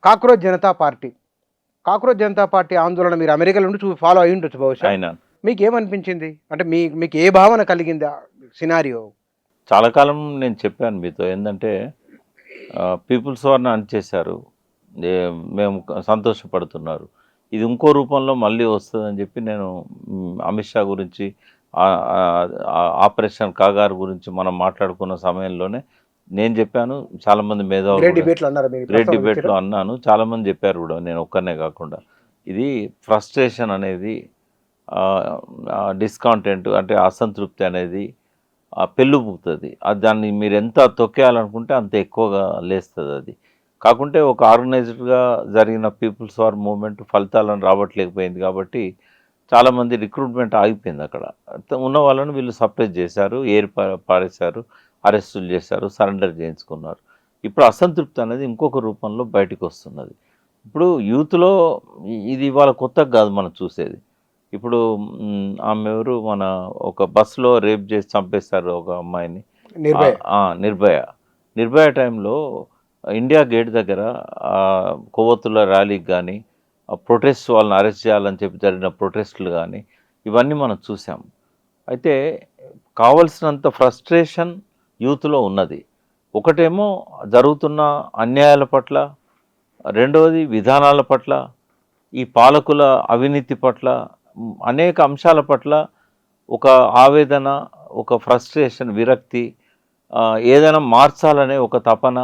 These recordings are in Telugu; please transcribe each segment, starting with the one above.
Cockroach Janata party. Cockroach Janata party ఆందోళన మీరు అమెరికాలో ఉండి ఫాలో అయ్యి ఉండొచ్చు బహుశా. ఆయన మీకేమనిపించింది? అంటే మీకు ఏ భావన కలిగింది ఆ సినారియో? చాలా కాలం నేను చెప్పాను మీతో ఏందంటే పీపుల్స్ వార్‌ని అణిచేశారు. ఏ మేము సంతోషపడుతున్నారు. ఇది ఇంకో రూపంలో మళ్ళీ వస్తదని చెప్పి నేను అమిత్ షా గురించి ఆపరేషన్ కాగారు గురించి మనం మాట్లాడుకున్న సమయంలోనే నేను చెప్పాను. చాలామంది మేధావులు గ్రేట్ కూడా డిబేట్‌లో అన్నారా మీరు? గ్రేట్ ప్రస్తావన డిబేట్‌లో ఇచ్చారా? అన్నాను. చాలామంది చెప్పారు కూడా. నేను ఒక్కడినే కాకుండా. ఇది ఫ్రస్ట్రేషన్ అనేది డిస్కంటెంట్ అంటే అసంతృప్తి అనేది పెళ్ళుబుకుతది. దాన్ని మీరెంత తొక్కేయాలనుకుంటే అంత ఎక్కువగా లేస్తదది. కాకుంటే ఒక ఆర్గనైజ్డ్‌గా జరిగిన పీపుల్స్ వార్ మూవ్‌మెంట్ ఫలితాలను రాబట్టలేకపోయింది కాబట్టి, చాలామంది రిక్రూట్‌మెంట్ ఆగిపోయిందక్కడ. ఉన్న వాళ్ళని వీళ్ళు సప్రెస్ చేశారు, పారేశారు, అరెస్టులు చేశారు, సరెండర్ చేయించుకున్నారు. ఇప్పుడు అసంతృప్తి అనేది ఇంకొక రూపంలో బయటికొస్తున్నది. ఇప్పుడు యూత్‌లో ఇది ఇవాళ కొత్తగా కాదు మనం చూసేది. ఇప్పుడు ఆమె ఎవరు మన ఒక బస్సులో రేప్ చేసి చంపేశారు ఒక అమ్మాయిని. నిర్భయ. నిర్భయ. నిర్భయ టైంలో ఇండియా గేట్ దగ్గర కొవ్వొత్తుల ర్యాలీకి గానీ, ప్రొటెస్ట్ వాళ్ళని అరెస్ట్ చేయాలని చెప్పి జరిగిన ప్రొటెస్టులు గానీ, ఇవన్నీ మనం చూసాం. అయితే కావాల్సినంత ఫ్రస్ట్రేషన్ యూత్‌లో ఉన్నది. ఒకటేమో జరుగుతున్న అన్యాయాల పట్ల, రెండవది విధానాల పట్ల, ఈ పాలకుల అవినీతి పట్ల, అనేక అంశాల పట్ల ఒక ఆవేదన, ఒక ఫ్రస్ట్రేషన్, విరక్తి, ఏదైనా మార్చాలనే ఒక తపన.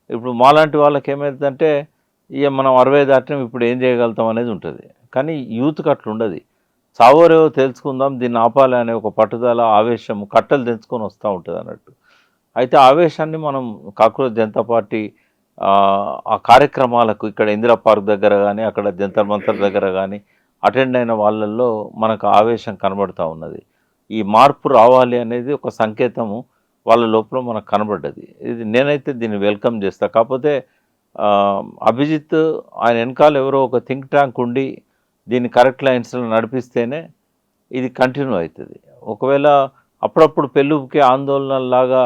ఇప్పుడు మాలాంటి వాళ్ళకి ఏమైందంటే ఇక మనం 60 దాటినాం ఇప్పుడు ఏం చేయగలుగుతాం అనేది ఉంటుంది. కానీ యూత్‌కి అట్లుండదు. చావోరేవో తెలుసుకుందాం, దీన్ని ఆపాలి అనే ఒక పట్టుదల, ఆవేశం కట్టలు తెంచుకొని వస్తూ ఉంటుంది అన్నట్టు. అయితే ఆవేశాన్ని మనం కాక్రోచ్ జనతా పార్టీ ఆ కార్యక్రమాలకు ఇక్కడ ఇందిరా పార్క్ దగ్గర కానీ, అక్కడ జంతర్ మంతర్ దగ్గర కానీ అటెండ్ అయిన వాళ్ళల్లో మనకు ఆవేశం కనబడుతూ ఉన్నది. ఈ మార్పు రావాలి అనేది ఒక సంకేతము వాళ్ళ లోపల మనకు కనబడ్డది. ఇది నేనైతే దీన్ని వెల్కమ్ చేస్తా. కాకపోతే అభిజిత్ ఆయన వెనకాల ఎవరో ఒక థింక్ ట్యాంక్ ఉండి దీన్ని కరెక్ట్ లైన్స్లో నడిపిస్తేనే ఇది కంటిన్యూ అవుతుంది. ఒకవేళ అప్పుడప్పుడు పెళ్ళుకి ఆందోళనలాగా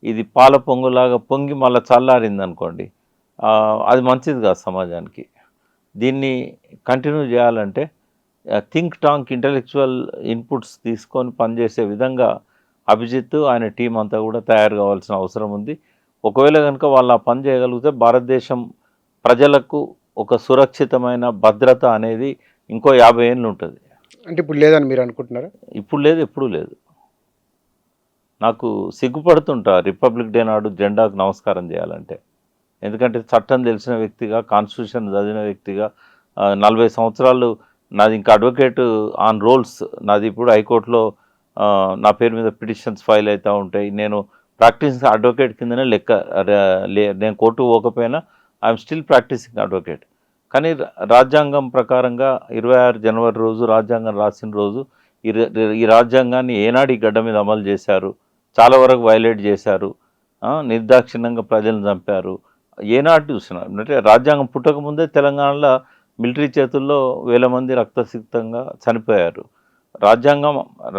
ఇది పాల పొంగులాగా పొంగి మళ్ళీ చల్లారింది అనుకోండి, అది మంచిది కాదు సమాజానికి. దీన్ని కంటిన్యూ చేయాలంటే థింక్ టాంక్ ఇంటలెక్చువల్ ఇన్పుట్స్ తీసుకొని పనిచేసే విధంగా అభిజిత్ ఆయన టీం అంతా కూడా తయారు కావాల్సిన అవసరం ఉంది. ఒకవేళ కనుక వాళ్ళు ఆ పని చేయగలిగితే భారతదేశం ప్రజలకు ఒక సురక్షితమైన భద్రత అనేది ఇంకో 50 ఏళ్ళు ఉంటుంది. అంటే ఇప్పుడు లేదని మీరు అనుకుంటున్నారా? ఇప్పుడు లేదు, ఎప్పుడూ లేదు. నాకు సిగ్గుపడుతుంటా రిపబ్లిక్ డే నాడు జెండాకు నమస్కారం చేయాలంటే. ఎందుకంటే చట్టం తెలిసిన వ్యక్తిగా, కాన్స్టిట్యూషన్ చదివిన వ్యక్తిగా, 40 సంవత్సరాలు నాది ఇంకా అడ్వకేట్ ఆన్ రోల్స్. నాది ఇప్పుడు హైకోర్టులో నా పేరు మీద పిటిషన్స్ ఫైల్ అవుతూ ఉంటాయి. నేను ప్రాక్టీసింగ్ అడ్వకేట్ కిందనే లెక్క. నేను కోర్టుకు పోకపోయినా ఐఎమ్ స్టిల్ ప్రాక్టీసింగ్ అడ్వకేట్. కానీ రాజ్యాంగం ప్రకారంగా 26 జనవరి రోజు రాజ్యాంగం రాసిన రోజు ఈ రాజ్యాంగాన్ని ఏనాడు ఈ గడ్డ మీద అమలు చేశారు, చాలా వరకు వైలేట్ చేశారు, నిర్దాక్షిణ్యంగా ప్రజలను చంపారు. ఏనాడు చూసినా అంటే రాజ్యాంగం పుట్టకముందే తెలంగాణలో మిలిటరీ చేతుల్లో వేల మంది రక్తసిక్తంగా చనిపోయారు. రాజ్యాంగం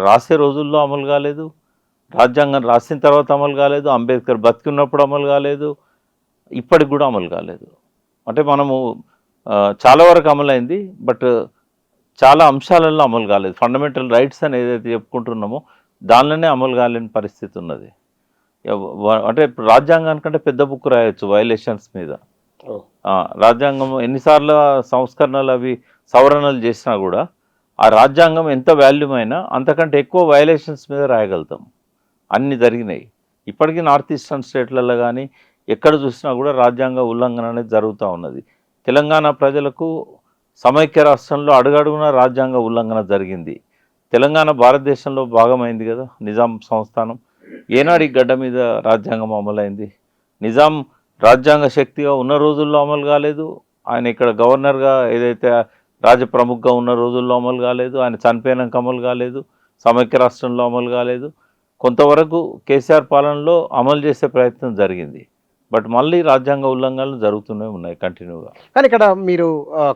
రాసే రోజుల్లో అమలు కాలేదు, రాజ్యాంగం రాసిన తర్వాత అమలు కాలేదు, అంబేద్కర్ బతికున్నప్పుడు అమలు కాలేదు, ఇప్పటికి కూడా అమలు కాలేదు. అంటే మనము చాలా వరకు అమలైంది, బట్ చాలా అంశాలలో అమలు కాలేదు. ఫండమెంటల్ రైట్స్ అని ఏదైతే చెప్పుకుంటున్నామో దానిలోనే అమలు కాలేని పరిస్థితి ఉన్నది. అంటే ఇప్పుడు రాజ్యాంగానికంటే పెద్ద బుక్ రాయొచ్చు వైలేషన్స్ మీద. రాజ్యాంగం ఎన్నిసార్లు సంస్కరణలు అవి సవరణలు చేసినా కూడా ఆ రాజ్యాంగం ఎంత వాల్యూమైనా అంతకంటే ఎక్కువ వైలేషన్స్ మీద రాయగలుగుతాం. అన్నీ జరిగినాయి. ఇప్పటికీ నార్త్ ఈస్టర్న్ స్టేట్లలో కానీ ఎక్కడ చూసినా కూడా రాజ్యాంగ ఉల్లంఘన అనేది జరుగుతూ ఉన్నది. తెలంగాణ ప్రజలకు సమైక్య రాష్ట్రంలో అడుగడుగున రాజ్యాంగ ఉల్లంఘన జరిగింది. తెలంగాణ భారతదేశంలో భాగమైంది కదా, నిజాం సంస్థానం. ఏనాడు ఈ గడ్డ మీద రాజ్యాంగం అమలైంది? నిజాం రాజ్యాంగ శక్తిగా ఉన్న రోజుల్లో అమలు కాలేదు. ఆయన ఇక్కడ గవర్నర్గా ఏదైతే రాజప్రముఖగా ఉన్న రోజుల్లో అమలు కాలేదు. ఆయన చనిపోయినాక అమలు కాలేదు. సమైక్య రాష్ట్రంలో అమలు కాలేదు. కొంతవరకు కేసీఆర్ పాలనలో అమలు చేసే ప్రయత్నం జరిగింది. బట్ మళ్ళీ రాజ్యాంగ ఉల్లంఘనలు జరుగుతూనే ఉన్నాయి కంటిన్యూగా. కానీ ఇక్కడ మీరు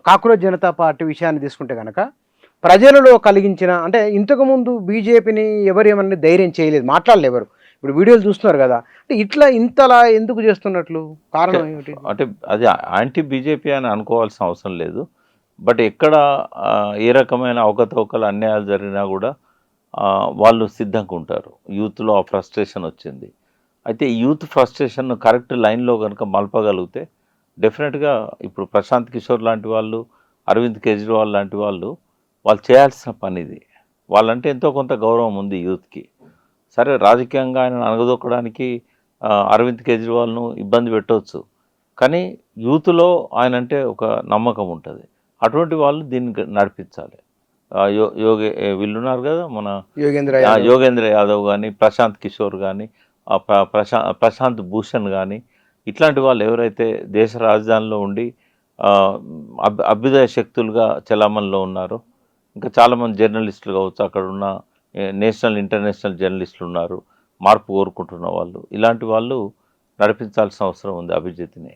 కాక్రోచ్ జనతా పార్టీ విషయాన్ని తీసుకుంటే కనుక ప్రజలలో కలిగించిన అంటే ఇంతకుముందు బీజేపీని ఎవరు ఏమన్నా ధైర్యం చేయలేదు, మాట్లాడలేదు ఎవరు. ఇప్పుడు వీడియోలు చూస్తున్నారు కదా, అంటే ఇట్లా ఇంతలా ఎందుకు చేస్తున్నట్లు కారణం ఏమిటి? అంటే అది యాంటీ బీజేపీ అని అనుకోవాల్సిన అవసరం లేదు. బట్ ఎక్కడ ఏ రకమైన అవకతవకలు, అన్యాయాలు జరిగినా కూడా వాళ్ళు సిద్ధంగా ఉంటారు. యూత్‌లో ఆ ఫ్రస్ట్రేషన్ వచ్చింది. అయితే ఈ యూత్ ఫ్రస్ట్రేషన్‌ను కరెక్ట్ లైన్‌లో గనుక మలపగలిగితే డెఫినెట్‌గా ఇప్పుడు ప్రశాంత్ కిషోర్ లాంటి వాళ్ళు, అరవింద్ కేజ్రీవాల్ లాంటి వాళ్ళు చేయాల్సిన పనిది. వాళ్ళంటే ఎంతో కొంత గౌరవం ఉంది యూత్‌కి. సరే రాజకీయంగా ఆయనను అణగదొక్కడానికి అరవింద్ కేజ్రీవాల్‌ను ఇబ్బంది పెట్టొచ్చు. కానీ యూత్‌లో ఆయనంటే ఒక నమ్మకం ఉంటది. అటువంటి వాళ్ళు దీన్ని నడిపించాలి. వీళ్ళున్నారు కదా మన యోగేంద్ర యాదవ్. యోగేంద్ర యాదవ్ గానీ, ప్రశాంత్ కిషోర్ గానీ, ప్రశాంత్ భూషణ్ గానీ, ఇట్లాంటి వాళ్ళు ఎవరైతే దేశ రాజధానిలో ఉండి అభ్యుదయ శక్తులుగా చలామణిలో ఉన్నారో, ఇంకా చాలామంది జర్నలిస్టులు కావచ్చు, అక్కడున్న నేషనల్, ఇంటర్నేషనల్ జర్నలిస్టులు ఉన్నారు, మార్పు కోరుకుంటున్న వాళ్ళు. ఇలాంటి వాళ్ళు నడిపించాల్సిన అవసరం ఉంది అభిజిత్‌ని.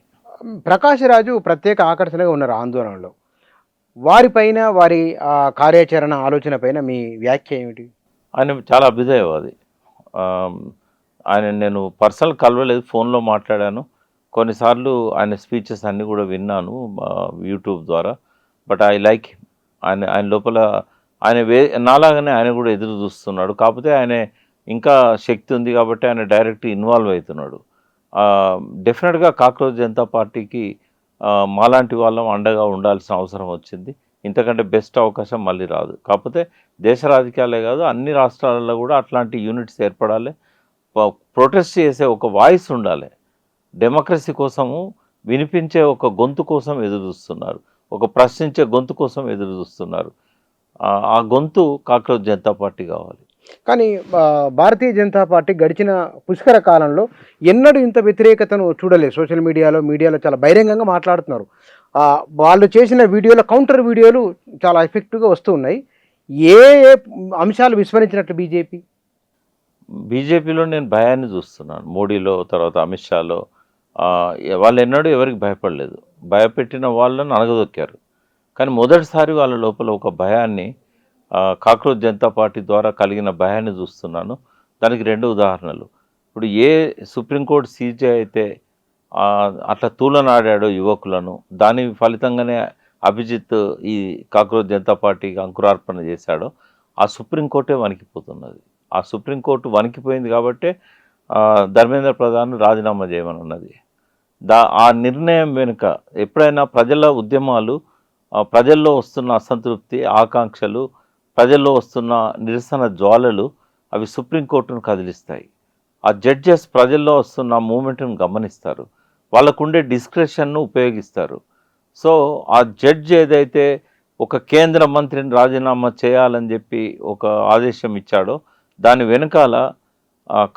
ప్రకాష్ రాజు ప్రత్యేక ఆకర్షణగా ఉన్నారు ఆందోళనలో. వారిపైన, వారి కార్యాచరణ, ఆలోచన పైన మీ వ్యాఖ్య ఏమిటి? ఆయన చాలా అభ్యుదయవాది. ఆయన నేను పర్సనల్ కలవలేదు, ఫోన్లో మాట్లాడాను. కొన్నిసార్లు ఆయన స్పీచెస్ అన్నీ కూడా విన్నాను యూట్యూబ్ ద్వారా. But I like him. ఆయన లోపల ఆయన నాలాగానే ఆయన కూడా ఎదురు చూస్తున్నాడు. కాకపోతే ఆయన ఇంకా శక్తి ఉంది కాబట్టి ఆయన డైరెక్ట్ ఇన్వాల్వ్ అవుతున్నాడు. డెఫినెట్గా కాక్రోచ్ జనతా పార్టీకి మాలాంటి వాళ్ళం అండగా ఉండాల్సిన అవసరం వచ్చింది. ఇంతకంటే బెస్ట్ అవకాశం మళ్ళీ రాదు. కాకపోతే దేశ రాజకీయాలే కాదు, అన్ని రాష్ట్రాలలో కూడా అట్లాంటి యూనిట్స్ ఏర్పడాలి. ప్రొటెస్ట్ చేసే ఒక వాయిస్ ఉండాలి. డెమోక్రసీ కోసము వినిపించే ఒక గొంతు కోసం ఎదురు చూస్తున్నారు. ఒక ప్రశ్నించే గొంతు కోసం ఎదురు చూస్తున్నారు. ఆ గొంతు కాక్రోచ్ జనతా పార్టీ కావాలి. కానీ భారతీయ జనతా పార్టీ గడిచిన పుష్కర కాలంలో ఎన్నడూ ఇంత వ్యతిరేకతను చూడలేదు. సోషల్ మీడియాలో చాలా బహిరంగంగా మాట్లాడుతున్నారు. వాళ్ళు చేసిన వీడియోలో కౌంటర్ వీడియోలు చాలా ఎఫెక్టివ్గా వస్తూ ఉన్నాయి. ఏ ఏ అంశాలు విస్మరించినట్లు బీజేపీలో నేను భయాన్ని చూస్తున్నాను. మోడీలో, తర్వాత అమిత్ షాలో వాళ్ళు ఎన్నడూ ఎవరికి భయపడలేదు. భయపెట్టిన వాళ్ళను అణగదొక్కారు. కానీ మొదటిసారి వాళ్ళ లోపల ఒక భయాన్ని, కాక్రోచ్ జనతా పార్టీ ద్వారా కలిగిన భయాన్ని చూస్తున్నాను. దానికి 2 ఉదాహరణలు. ఇప్పుడు ఏ సుప్రీంకోర్టు సీజే అయితే అట్లా తూలనాడాడో యువకులను, దాని ఫలితంగానే అభిజిత్ ఈ కాక్రోచ్ జనతా పార్టీకి అంకురార్పణ చేశాడో, ఆ సుప్రీంకోర్టే వణికిపోతున్నది. ఆ సుప్రీంకోర్టు వణికిపోయింది కాబట్టే ధర్మేంద్ర ప్రధాన్ రాజీనామా చేయమని ఉన్నది. ఆ నిర్ణయం వెనుక ఎప్పుడైనా ప్రజల ఉద్యమాలు, ప్రజల్లో వస్తున్న అసంతృప్తి, ఆకాంక్షలు, ప్రజల్లో వస్తున్న నిరసన జ్వాలలు అవి సుప్రీంకోర్టును కదిలిస్తాయి. ఆ జడ్జెస్ ప్రజల్లో వస్తున్న మూమెంట్ను గమనిస్తారు. వాళ్ళకుండే డిస్క్రిషన్ను ఉపయోగిస్తారు. సో ఆ జడ్జ్ ఏదైతే ఒక కేంద్ర మంత్రిని రాజీనామా చేయాలని చెప్పి ఒక ఆదేశం ఇచ్చాడో, దాని వెనకాల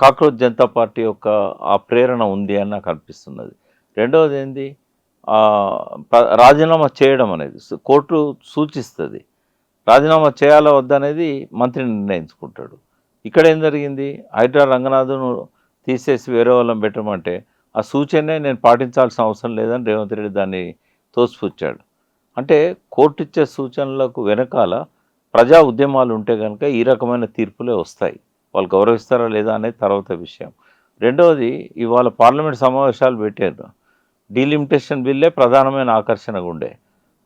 కాక్రోచ్ జనతా పార్టీ యొక్క ఆ ప్రేరణ ఉంది అని నాకు అనిపిస్తున్నది. రెండవది ఏంది, రాజీనామా చేయడం అనేది కోర్టు సూచిస్తుంది. రాజీనామా చేయాలా వద్దనేది మంత్రి నిర్ణయించుకుంటాడు. ఇక్కడ ఏం జరిగింది, హైడ్రా రంగనాథ్ను తీసేసి వేరే వాళ్ళని పెట్టమంటే ఆ సూచనే నేను పాటించాల్సిన అవసరం లేదని రేవంత్ రెడ్డి దాన్ని తోసిపుచ్చాడు. అంటే కోర్టు ఇచ్చే సూచనలకు వెనకాల ప్రజా ఉద్యమాలు ఉంటే కనుక ఈ రకమైన తీర్పులే వస్తాయి. వాళ్ళు గౌరవిస్తారా లేదా అనేది తర్వాత విషయం. రెండవది, ఇవాళ పార్లమెంట్ సమావేశాలు పెట్టారు. డీలిమిటేషన్ బిల్లే ప్రధానమైన ఆకర్షణగా ఉండే,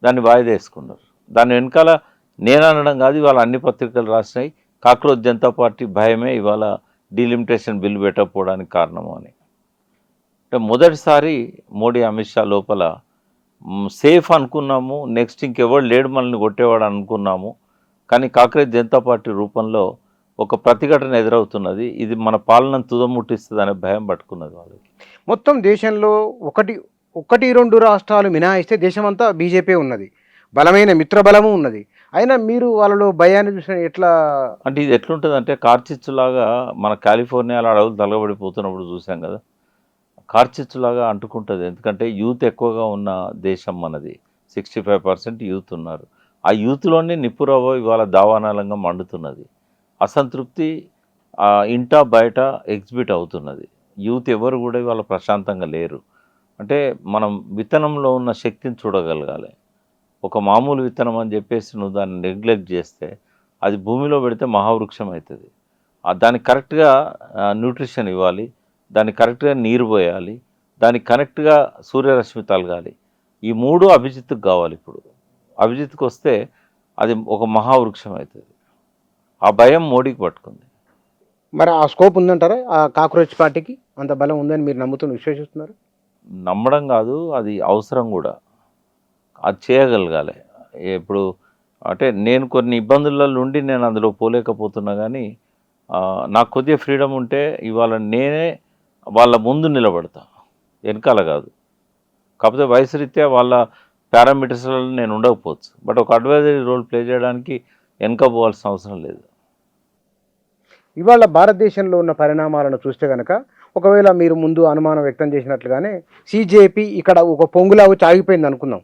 దాన్ని వాయిదా వేసుకున్నారు. దాని వెనకాల నేను అనడం కాదు, ఇవాళ అన్ని పత్రికలు రాసినాయి, కాక్రోచ్ జనతా పార్టీ భయమే ఇవాళ డీలిమిటేషన్ బిల్లు పెట్టకపోవడానికి కారణము అని. అంటే మొదటిసారి మోడీ, అమిత్ షా లోపల సేఫ్ అనుకున్నాము, నెక్స్ట్ ఇంకెవరు లేడు మనల్ని కొట్టేవాడు అనుకున్నాము. కానీ కాక్రోచ్ జనతా పార్టీ రూపంలో ఒక ప్రతిఘటన ఎదురవుతున్నది. ఇది మన పాలనను తుదముట్టిస్తుంది అనే భయం పట్టుకున్నది వాళ్ళకి. మొత్తం దేశంలో ఒకటి 2 రాష్ట్రాలు మినహాయిస్తే దేశమంతా బీజేపీ ఉన్నది, బలమైన మిత్రబలము ఉన్నది. అయినా మీరు వాళ్ళలో భయాన్ని చూసిన ఎట్లా? అంటే ఇది ఎట్లుంటుందంటే కార్చిచ్చులాగా మన కాలిఫోర్నియాలో అడవులు తలగబడిపోతున్నప్పుడు చూసాం కదా, కార్చిచ్చులాగా అంటుకుంటుంది. ఎందుకంటే యూత్ ఎక్కువగా ఉన్న దేశం మనది. 65% యూత్ ఉన్నారు. ఆ యూత్లోనే నిప్పురవ్వ ఇవాళ దావానాలంగా మండుతున్నది. అసంతృప్తి ఇంటా బయట ఎగ్జిబిట్ అవుతున్నది. యూత్ ఎవరు కూడా ఇవాళ ప్రశాంతంగా లేరు. అంటే మనం విత్తనంలో ఉన్న శక్తిని చూడగలగాలి. ఒక మామూలు విత్తనం అని చెప్పేసి నువ్వు దాన్ని నెగ్లెక్ట్ చేస్తే అది భూమిలో పెడితే మహావృక్షం అవుతుంది. దానికి కరెక్ట్గా న్యూట్రిషన్ ఇవ్వాలి, దానికి కరెక్ట్గా నీరు పోయాలి, దానికి కరెక్ట్గా సూర్యరశ్మి తలగాలి. ఈ మూడు అభిజిత్తుకు కావాలి. ఇప్పుడు అభిజిత్తుకు వస్తే అది ఒక మహావృక్షం అవుతుంది. ఆ భయం మోడీకి పట్టుకుంది. మరి ఆ స్కోప్ ఉందంటారా ఆ కాక్రోచ్ పార్టీకి? అంత బలం ఉందని మీరు విశ్వసిస్తున్నారు? నమ్మడం కాదు, అది అవసరం కూడా. అది చేయగలగాలి. ఇప్పుడు అంటే నేను కొన్ని ఇబ్బందులలో ఉండి నేను అందులో పోలేకపోతున్నా, కానీ నాకు కొద్దిగా ఫ్రీడమ్ ఉంటే ఇవాళ నేనే వాళ్ళ ముందు నిలబడతా, వెనకాల కాదు. కాకపోతే వయసు రీత్యా వాళ్ళ పారామీటర్స్లలో నేను ఉండకపోవచ్చు, బట్ ఒక అడ్వైజరీ రోల్ ప్లే చేయడానికి వెనక పోవాల్సిన అవసరం లేదు. ఇవాళ భారతదేశంలో ఉన్న పరిణామాలను చూస్తే కనుక, ఒకవేళ మీరు ముందు అనుమానం వ్యక్తం చేసినట్లుగానే సిజేపీ ఇక్కడ ఒక పొంగులా వచ్చి ఆగిపోయింది అనుకుందాం,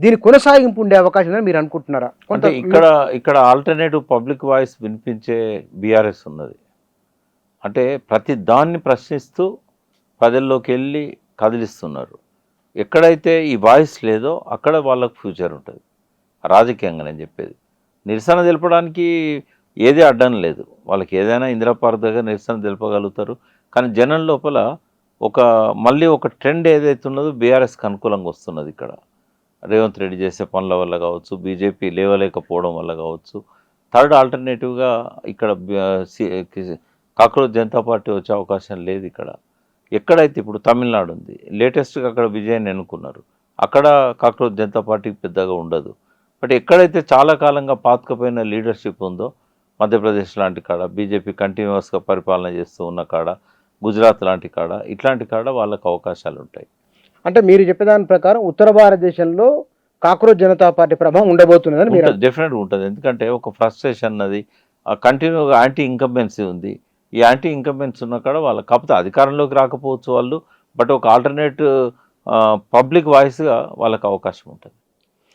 దీని కొనసాగింపు ఉండే అవకాశం ఉందని మీరు అనుకుంటున్నారా? అంటే ఇక్కడ ఆల్టర్నేటివ్ పబ్లిక్ వాయిస్ వినిపించే బీఆర్ఎస్ ఉన్నది. అంటే ప్రతి దాన్ని ప్రశ్నిస్తూ ప్రజల్లోకి వెళ్ళి కదిలిస్తున్నారు. ఎక్కడైతే ఈ వాయిస్ లేదో అక్కడ వాళ్ళకు ఫ్యూచర్ ఉంటుంది రాజకీయంగా. నేను చెప్పేది, నిరసన తెలపడానికి ఏది అడ్డం లేదు. వాళ్ళకి ఏదైనా ఇందిరా పార్క్ దగ్గర నిరసన తెలపగలుగుతారు. కానీ జనం లోపల మళ్ళీ ఒక ట్రెండ్ ఏదైతే ఉన్నదో బీఆర్ఎస్కి అనుకూలంగా వస్తున్నది. ఇక్కడ రేవంత్ రెడ్డి చేసే పనుల వల్ల కావచ్చు, బీజేపీ లేవలేకపోవడం వల్ల కావచ్చు. థర్డ్ ఆల్టర్నేటివ్గా ఇక్కడ కాక్రోచ్ జనతా పార్టీ వచ్చే అవకాశం లేదు. ఇక్కడ ఎక్కడైతే ఇప్పుడు తమిళనాడు ఉంది, లేటెస్ట్గా అక్కడ విజయాన్ని ఎన్నుకున్నారు, అక్కడ కాక్రోచ్ జనతా పార్టీకి పెద్దగా ఉండదు. బట్ ఎక్కడైతే చాలా కాలంగా పాతుకపోయిన లీడర్షిప్ ఉందో, మధ్యప్రదేశ్ లాంటి కాడ బీజేపీ కంటిన్యూస్గా పరిపాలన చేస్తూ ఉన్న కాడ, గుజరాత్ లాంటి కాడ, ఇట్లాంటి కాడ వాళ్ళకు అవకాశాలు ఉంటాయి. అంటే మీరు చెప్పేదాని ప్రకారం ఉత్తర భారతదేశంలో కాక్రోచ్ జనతా పార్టీ ప్రభావం ఉండబోతున్నదని మీరు? డెఫినెట్గా ఉంటుంది. ఎందుకంటే ఒక ఫ్రస్ట్రేషన్ అన్నది కంటిన్యూగా యాంటీ ఇన్కంబెన్సీ ఉంది. ఈ యాంటీ ఇన్కంబెన్సీ ఉన్న కాడ వాళ్ళకి, కాకపోతే అధికారంలోకి రాకపోవచ్చు వాళ్ళు, బట్ ఒక ఆల్టర్నేట్ పబ్లిక్ వాయిస్గా వాళ్ళకి అవకాశం ఉంటుంది.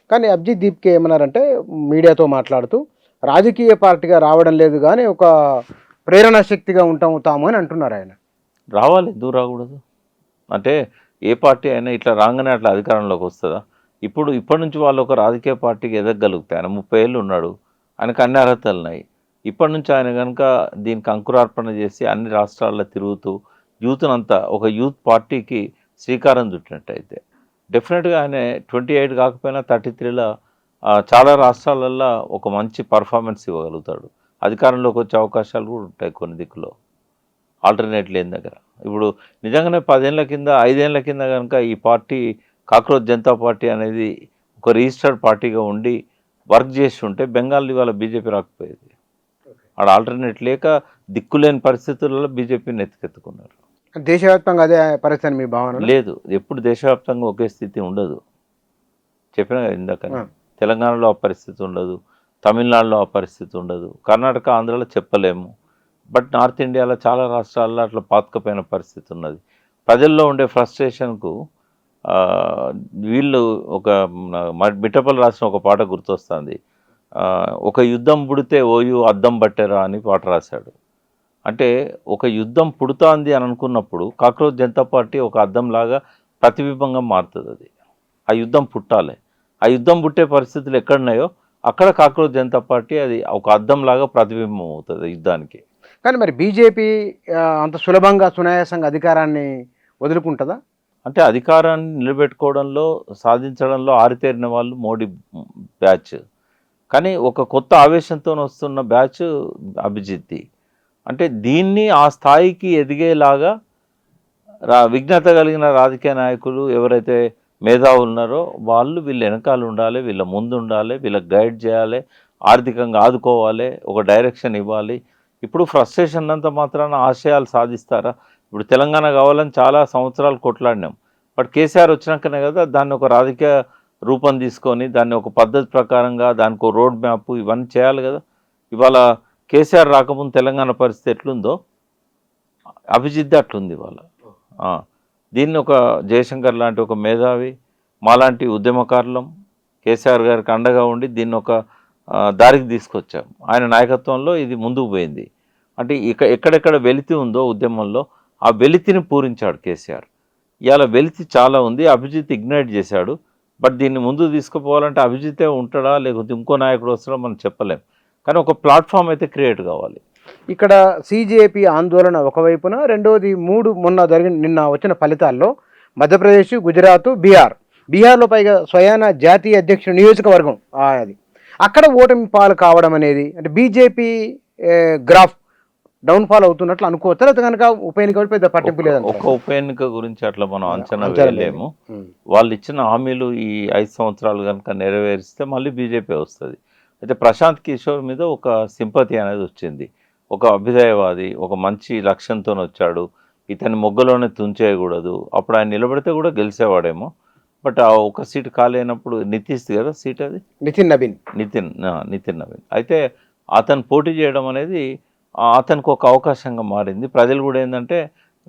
కానీ అభిజిత్ దీప్కే ఏమన్నారంటే మీడియాతో మాట్లాడుతూ, రాజకీయ పార్టీగా రావడం లేదు కానీ ఒక ప్రేరణ శక్తిగా తాము అని అంటున్నారు ఆయన. రావాలి, ఎందుకు రాకూడదు? అంటే ఏ పార్టీ అయినా ఇట్లా రాగానే అట్లా అధికారంలోకి వస్తుందా? ఇప్పటి నుంచి వాళ్ళు ఒక రాజకీయ పార్టీకి ఎదగలుగుతాయి. ఆయన 30 ఏళ్ళు ఉన్నాడు, ఆయనకు అన్ని అర్హతలు ఉన్నాయి. ఇప్పటి నుంచి ఆయన కనుక దీనికి అంకురార్పణ చేసి అన్ని రాష్ట్రాల్లో తిరుగుతూ యూత్నంతా ఒక యూత్ పార్టీకి శ్రీకారం చుట్టినట్టయితే డెఫినెట్గా ఆయన 28 కాకపోయినా 33లో చాలా రాష్ట్రాలల్లో ఒక మంచి పర్ఫార్మెన్స్ ఇవ్వగలుగుతాడు. అధికారంలోకి వచ్చే అవకాశాలు కూడా ఉంటాయి కొన్ని దిక్కులో, ఆల్టర్నేట్ లేని దగ్గర. ఇప్పుడు నిజంగానే 10 ఏళ్ల కింద 5 ఏళ్ల కింద కనుక ఈ పార్టీ కాక్రోచ్ జనతా పార్టీ అనేది ఒక రిజిస్టర్డ్ పార్టీగా ఉండి వర్క్ చేసి ఉంటే బెంగాల్ ఇవాళ బీజేపీ రాకపోయేది. ఆడ ఆల్టర్నేట్ లేక దిక్కులేని పరిస్థితులలో బీజేపీని ఎత్తుకెత్తుకున్నారు. దేశవ్యాప్తంగా అదే పరిస్థితి మీ భావన? లేదు, ఎప్పుడు దేశవ్యాప్తంగా ఒకే స్థితి ఉండదు. చెప్పినా కదా ఇందాక, తెలంగాణలో ఆ పరిస్థితి ఉండదు, తమిళనాడులో ఆ పరిస్థితి ఉండదు, కర్ణాటక ఆంధ్రాలో చెప్పలేము. బట్ నార్త్ ఇండియాలో చాలా రాష్ట్రాల్లో అట్లా పాతుకపోయిన పరిస్థితి ఉన్నది. ప్రజల్లో ఉండే ఫ్రస్ట్రేషన్కు వీళ్ళు మిట్టపల్లి రాసిన ఒక పాట గుర్తొస్తుంది. ఒక యుద్ధం పుడితే ఓయు అద్దం బట్టెరా అని పాట రాశాడు. అంటే ఒక యుద్ధం పుడుతోంది అని అనుకున్నప్పుడు కాక్రోచ్ జనతా పార్టీ ఒక అద్దంలాగా ప్రతిబింబంగా మారుతుంది. అది ఆ యుద్ధం పుట్టాలి. ఆ యుద్ధం పుట్టే పరిస్థితులు ఎక్కడున్నాయో అక్కడ కాక్రోచ్ జనతా పార్టీ అది ఒక అద్దంలాగా ప్రతిబింబం అవుతుంది యుద్ధానికి. కానీ మరి బీజేపీ అంత సులభంగా సునాయాసంగా అధికారాన్ని వదులుకుంటుందా? అంటే అధికారాన్ని నిలబెట్టుకోవడంలో, సాధించడంలో ఆరితేరిన వాళ్ళు మోడీ బ్యాచ్. కానీ ఒక కొత్త ఆవేశంతో వస్తున్న బ్యాచ్ అభిజిత్ది. అంటే దీన్ని ఆ స్థాయికి ఎదిగేలాగా విఘ్నత కలిగిన రాజకీయ నాయకులు ఎవరైతే మేధావులు ఉన్నారో వాళ్ళు వీళ్ళ వెనకాల ఉండాలి, వీళ్ళ ముందు ఉండాలి, వీళ్ళకి గైడ్ చేయాలి, ఆర్థికంగా ఆదుకోవాలి, ఒక డైరెక్షన్ ఇవ్వాలి. ఇప్పుడు ఫ్రస్ట్రేషన్ అంతా మాత్రాన ఆశయాలు సాధిస్తారా? ఇప్పుడు తెలంగాణ కావాలని చాలా సంవత్సరాలు కొట్లాడినాం, బట్ కేసీఆర్ వచ్చినాకనే కదా దాన్ని ఒక రాజకీయ రూపం తీసుకొని దాన్ని ఒక పద్ధతి ప్రకారంగా దానికి ఒక రోడ్ మ్యాప్ ఇవన్నీ చేయాలి కదా. ఇవాళ కేసీఆర్ రాకముందు తెలంగాణ పరిస్థితి ఎట్లుందో అభిజిత్ అట్లుంది ఇవాళ. దీన్ని ఒక జయశంకర్ లాంటి ఒక మేధావి, మాలాంటి ఉద్యమకారులం కేసీఆర్ గారికి అండగా ఉండి దీన్ని ఒక దారికి తీసుకొచ్చాం. ఆయన నాయకత్వంలో ఇది ముందుకు పోయింది. అంటే ఎక్కడెక్కడ వెలితి ఉందో ఉద్యమంలో ఆ వెలితిని పూరించాడు కేసీఆర్. ఇవాళ వెలితి చాలా ఉంది, అభిజిత్ ఇగ్నైట్ చేశాడు. బట్ దీన్ని ముందు తీసుకుపోవాలంటే అభిజితే ఉంటాడా లేకపోతే ఇంకో నాయకుడు వస్తాడో మనం చెప్పలేం. కానీ ఒక ప్లాట్ఫామ్ అయితే క్రియేట్ కావాలి. ఇక్కడ సిజేపీ ఆందోళన ఒకవైపున, రెండవది నిన్న వచ్చిన ఫలితాల్లో మధ్యప్రదేశ్, గుజరాత్, బీహార్లో పైగా స్వయాన జాతీయ అధ్యక్షుడు నియోజకవర్గం అది అక్కడ ఓటమి పాలు కావడం అనేది అంటే బీజేపీ గ్రాఫ్ డౌన్ఫాల్ అవుతున్నట్లు అనుకోవచ్చు. లేదా కనుక ఉప ఎన్నిక పెద్ద పట్టింపు లేదంట. ఒక ఉప ఎన్నిక గురించి అట్లా మనం అంచనా వేయలేము. వాళ్ళు ఇచ్చిన హామీలు ఈ 5 సంవత్సరాలు కనుక నెరవేరిస్తే మళ్ళీ బీజేపీ వస్తుంది. అయితే ప్రశాంత్ కిషోర్ మీద ఒక సింపతి అనేది వచ్చింది. ఒక అభ్యుదయవాది, ఒక మంచి లక్ష్యంతో వచ్చాడు, ఇతని మొగ్గలోనే తుంచేయకూడదు, అప్పుడు ఆయన నిలబడితే కూడా గెలిచేవాడేమో. బట్ ఆ ఒక సీటు ఖాళీ అయినప్పుడు నితీష్ కదా సీట్ అది, నితిన్ నవీన్. అయితే అతను పోటీ చేయడం అనేది అతనికి ఒక అవకాశంగా మారింది. ప్రజలు కూడా ఏంటంటే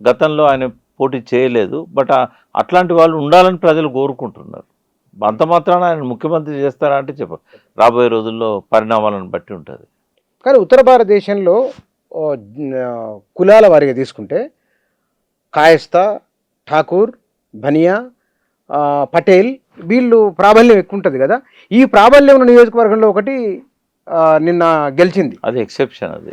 గతంలో ఆయన పోటీ చేయలేదు, బట్ అట్లాంటి వాళ్ళు ఉండాలని ప్రజలు కోరుకుంటున్నారు. అంత మాత్రాన ఆయన ముఖ్యమంత్రి చేస్తారా అంటే రాబోయే రోజుల్లో పరిణామాలను బట్టి ఉంటుంది. కానీ ఉత్తర భారతదేశంలో కులాల వారిగా తీసుకుంటే కాయస్థా, ఠాకూర్, బనియా, పటేల్ వీళ్ళు ప్రాబల్యం ఎక్కువ ఉంటుంది కదా. ఈ ప్రాబల్యం ఉన్న నియోజకవర్గంలో ఒకటి నిన్న గెలిచింది. అది ఎక్సెప్షన్. అది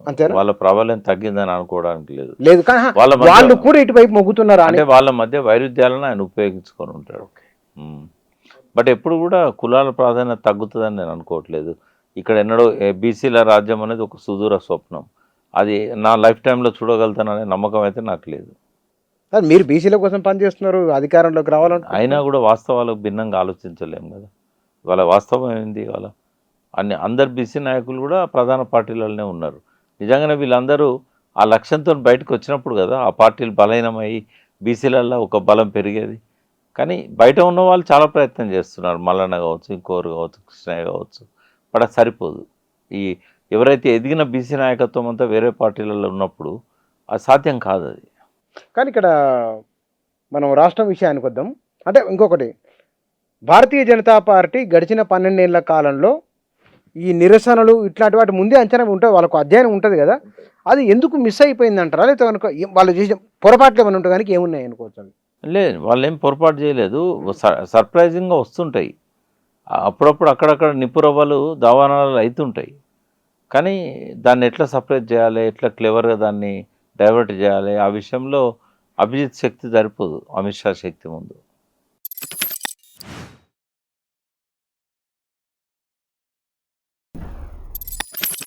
అంతే, వాళ్ళ ప్రాబల్యం తగ్గిందని అనుకోవడానికి లేదు. కానీ వాళ్ళు కూడా ఇటువైపు మొగ్గుతున్నారు అంటే వాళ్ళ మధ్య వైరుధ్యాలను ఆయన ఉపయోగించుకొని ఉంటాడు. బట్ ఎప్పుడు కూడా కులాల ప్రాధాన్యత తగ్గుతుందని నేను అనుకోవట్లేదు. ఇక్కడ ఎన్నడో బీసీల రాజ్యం అనేది ఒక సుదూర స్వప్నం. అది నా లైఫ్ టైంలో చూడగలుగుతాననే నమ్మకం అయితే నాకు లేదు. మీరు బీసీల కోసం పనిచేస్తున్నారు, అధికారంలోకి రావాలంటే అయినా కూడా వాస్తవాలకు భిన్నంగా ఆలోచించలేము కదా. వాళ్ళ వాస్తవం ఏంది, వాళ్ళ అందరు బీసీ నాయకులు కూడా ప్రధాన పార్టీలలోనే ఉన్నారు. నిజంగానే వీళ్ళందరూ ఆ లక్ష్యంతో బయటకు వచ్చినప్పుడు కదా ఆ పార్టీలు బలహీనమయ్యి బీసీలలో ఒక బలం పెరిగేది. కానీ బయట ఉన్న వాళ్ళు చాలా ప్రయత్నం చేస్తున్నారు, మల్లన్న కావచ్చు, ఇంకోరు కావచ్చు, కృష్ణయ్య కావచ్చు, బట్ అది సరిపోదు. ఈ ఎవరైతే ఎదిగిన బీసీ నాయకత్వం అంతా వేరే పార్టీలలో ఉన్నప్పుడు అది సాధ్యం కాదు అది. కానీ ఇక్కడ మనం రాష్ట్రం విషయానికి వద్దాం. అంటే ఇంకొకటి, భారతీయ జనతా పార్టీ గడిచిన 12 ఏళ్ల కాలంలో ఈ నిరసనలు ఇట్లాంటి వాటి ముందే అంచనా ఉంటుంది, వాళ్ళకు అధ్యయనం ఉంటుంది కదా, అది ఎందుకు మిస్ అయిపోయింది అంటారా? లేకపోతే కనుక వాళ్ళు చేసిన పొరపాట్లు ఏమైనా ఉంటాయి కానీ ఏమున్నాయి అనుకోవచ్చు? లేదు, వాళ్ళు ఏం పొరపాటు చేయలేదు. సర్ప్రైజింగ్గా వస్తుంటాయి అప్పుడప్పుడు, అక్కడక్కడ నిపురవ్వలు దావానాలు అవుతుంటాయి. కానీ దాన్ని ఎట్లా సపరేట్ చేయాలి, ఎట్లా క్లెవర్గా దాన్ని డైవర్ట్ చేయాలి, ఆ విషయంలో అభిజిత్ శక్తి సరిపోదు అమిత్ షా శక్తి ముందు.